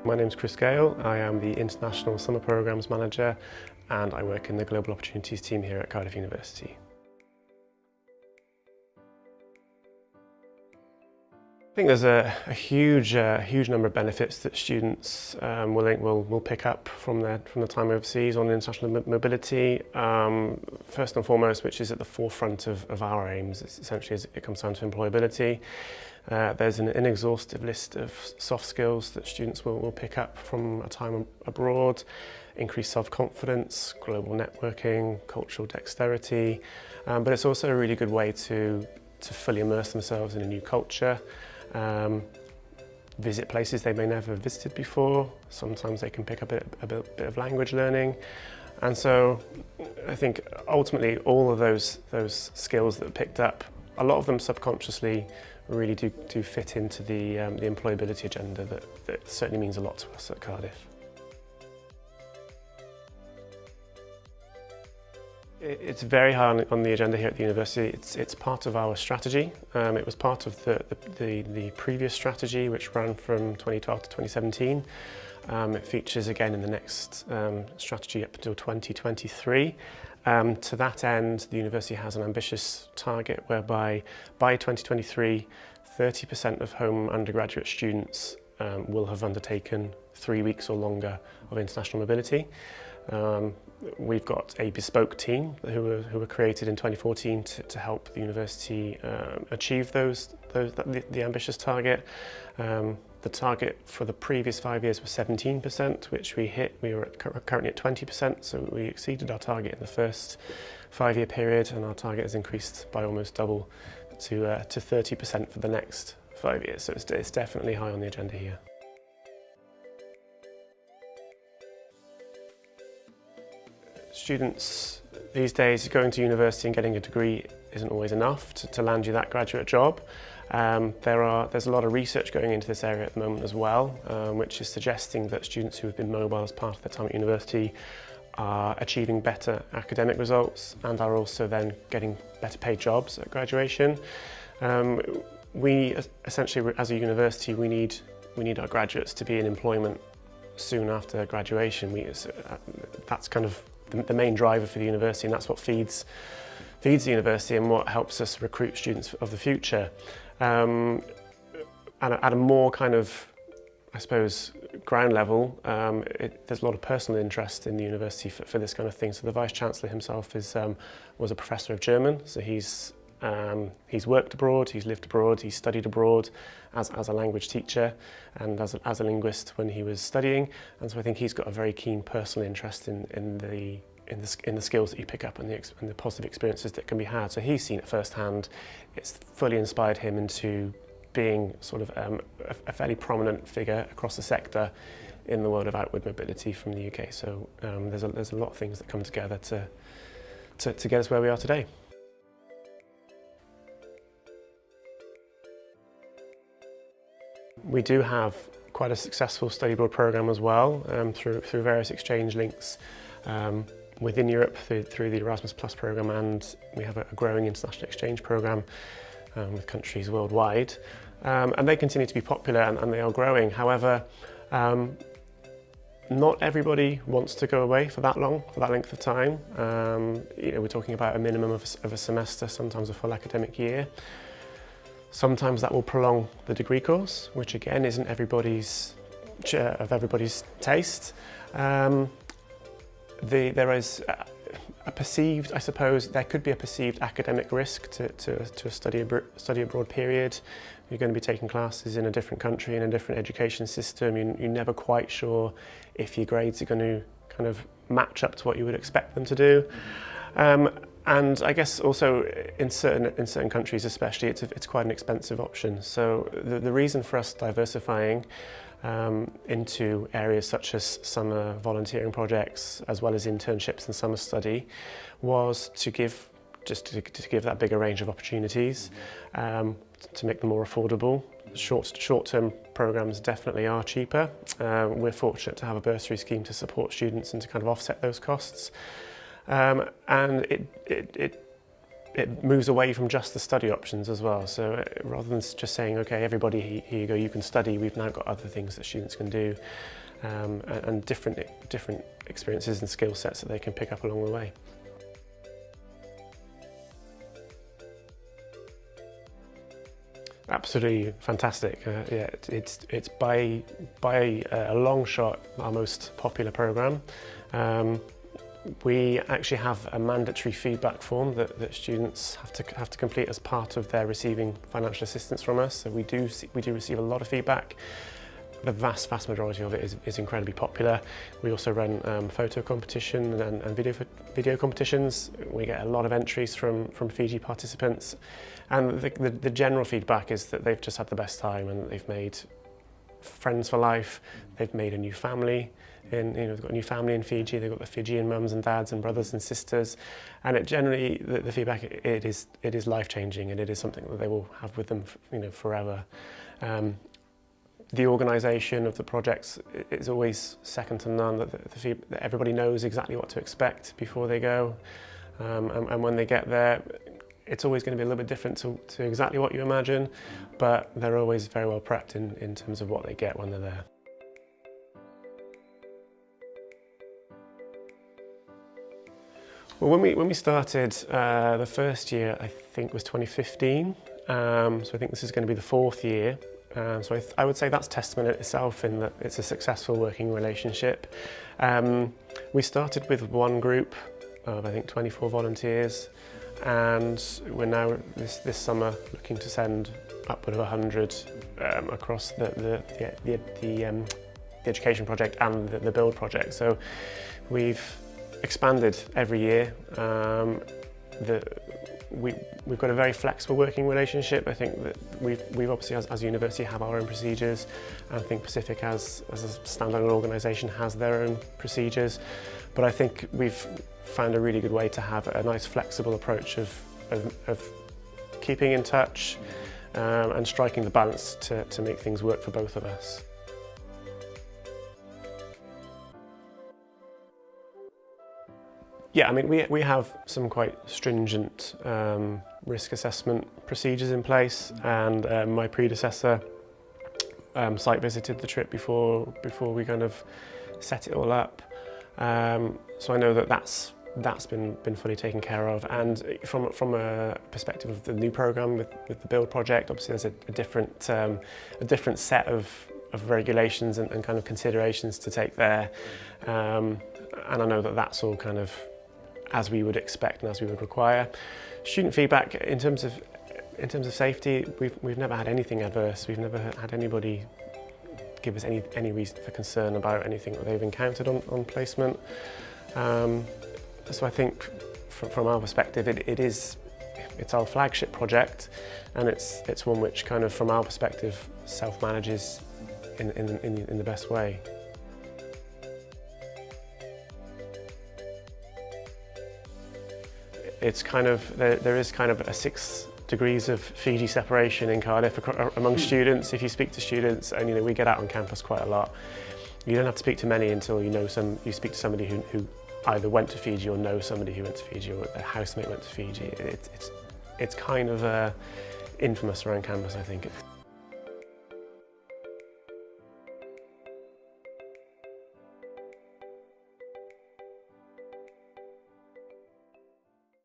My name's Chris Gale. I am the International Summer Programmes Manager and I work in the Global Opportunities team here at Cardiff University. I think there's a huge number of benefits that students will pick up from the time overseas on international mobility. First and foremost, which is at the forefront of our aims, essentially as it comes down to employability. There's an inexhaustive list of soft skills that students will pick up from a time abroad: increased self-confidence, global networking, cultural dexterity. But it's also a really good way to fully immerse themselves in a new culture. Visit places they may never have visited before. Sometimes they can pick up a bit of language learning. And so I think ultimately all of those skills that are picked up, a lot of them subconsciously really do fit into the employability agenda that certainly means a lot to us at Cardiff. It's very high on the agenda here at the university. It's part of our strategy. It was part of the previous strategy, which ran from 2012 to 2017. It features again in the next strategy up until 2023. To that end, the university has an ambitious target whereby by 2023, 30% of home undergraduate students will have undertaken 3 weeks or longer of international mobility. We've got a bespoke team who were created in 2014 to help the university achieve the ambitious target. The target for the previous 5 years was 17%, which we hit. We were currently at 20%, so we exceeded our target in the first 5-year period, and our target has increased by almost double to 30% for the next 5 years. So it's definitely high on the agenda here. Students these days going to university and getting a degree isn't always enough to land you that graduate job. There's a lot of research going into this area at the moment as well, which is suggesting that students who have been mobile as part of their time at university are achieving better academic results and are also then getting better paid jobs at graduation. We essentially, as a university, we need our graduates to be in employment soon after graduation. That's kind of the main driver for the university, and that's what feeds the university and what helps us recruit students of the future. And at a more kind of, I suppose, ground level, there's a lot of personal interest in the university for this kind of thing. So the Vice-Chancellor himself was a professor of German, so he's worked abroad, he's lived abroad, he's studied abroad as a language teacher and as a linguist when he was studying, and so I think he's got a very keen personal interest in the skills that you pick up and the positive experiences that can be had. So he's seen it firsthand. It's fully inspired him into being sort of a fairly prominent figure across the sector in the world of outward mobility from the UK. So there's a lot of things that come together to get us where we are today. We do have quite a successful study abroad programme as well, through various exchange links within Europe through the Erasmus Plus programme, and we have a growing international exchange programme with countries worldwide. And they continue to be popular and they are growing. However, not everybody wants to go away for that long, for that length of time. We're talking about a minimum of a semester, sometimes a full academic year. Sometimes that will prolong the degree course, which again isn't everybody's taste. There is a perceived, I suppose, there could be a perceived academic risk to a study abroad period. You're going to be taking classes in a different country, in a different education system. You're never quite sure if your grades are going to kind of match up to what you would expect them to do. And I guess also in certain countries especially, it's quite an expensive option. So the reason for us diversifying into areas such as summer volunteering projects as well as internships and summer study was to give that bigger range of opportunities, to make them more affordable. Short-term programs definitely are cheaper. We're fortunate to have a bursary scheme to support students and to kind of offset those costs. And it it moves away from just the study options as well. So rather than just saying, okay, everybody, here you go, you can study, we've now got other things that students can do, and different experiences and skill sets that they can pick up along the way. Absolutely fantastic. Yeah, it's by a long shot our most popular programme. We actually have a mandatory feedback form that students have to complete as part of their receiving financial assistance from us. So we do receive a lot of feedback. The vast majority of it is incredibly popular. We also run photo competition and video competitions. We get a lot of entries from Fiji participants, and the general feedback is that they've just had the best time and they've made friends for life. They've made a new family. They've got a new family in Fiji. They've got the Fijian mums and dads and brothers and sisters, and it generally the feedback it is life changing, and it is something that they will have with them forever. The organisation of the projects is always second to none. That everybody knows exactly what to expect before they go, and when they get there, it's always going to be a little bit different to exactly what you imagine, but they're always very well prepped in terms of what they get when they're there. Well, when we started, the first year I think was 2015, so I think this is going to be the fourth year. So I would say that's testament in itself in that it's a successful working relationship. We started with one group of I think 24 volunteers, and we're now this summer looking to send upward of 100 across the education project and the build project. So we've expanded every year. We've got a very flexible working relationship. I think that we've obviously as a university have our own procedures, and I think Pacific as a standalone organisation has their own procedures, but I think we've found a really good way to have a nice flexible approach of keeping in touch and striking the balance to make things work for both of us. Yeah, I mean, we have some quite stringent risk assessment procedures in place, and my predecessor site visited the trip before we kind of set it all up. So I know that that's been fully taken care of, and from a perspective of the new programme with the build project, obviously there's a different set of regulations and kind of considerations to take there, and I know that that's all kind of as we would expect and as we would require. Student feedback in terms of safety, we've never had anything adverse. We've never had anybody give us any reason for concern about anything that they've encountered on placement. So I think from our perspective, it's our flagship project, and it's one which kind of from our perspective self-manages in the best way. It's kind of, there is kind of a 6 degrees of Fiji separation in Cardiff among students. If you speak to students, and we get out on campus quite a lot, you don't have to speak to many until you speak to somebody who either went to Fiji or knows somebody who went to Fiji, or a housemate went to Fiji. It's kind of infamous around campus, I think.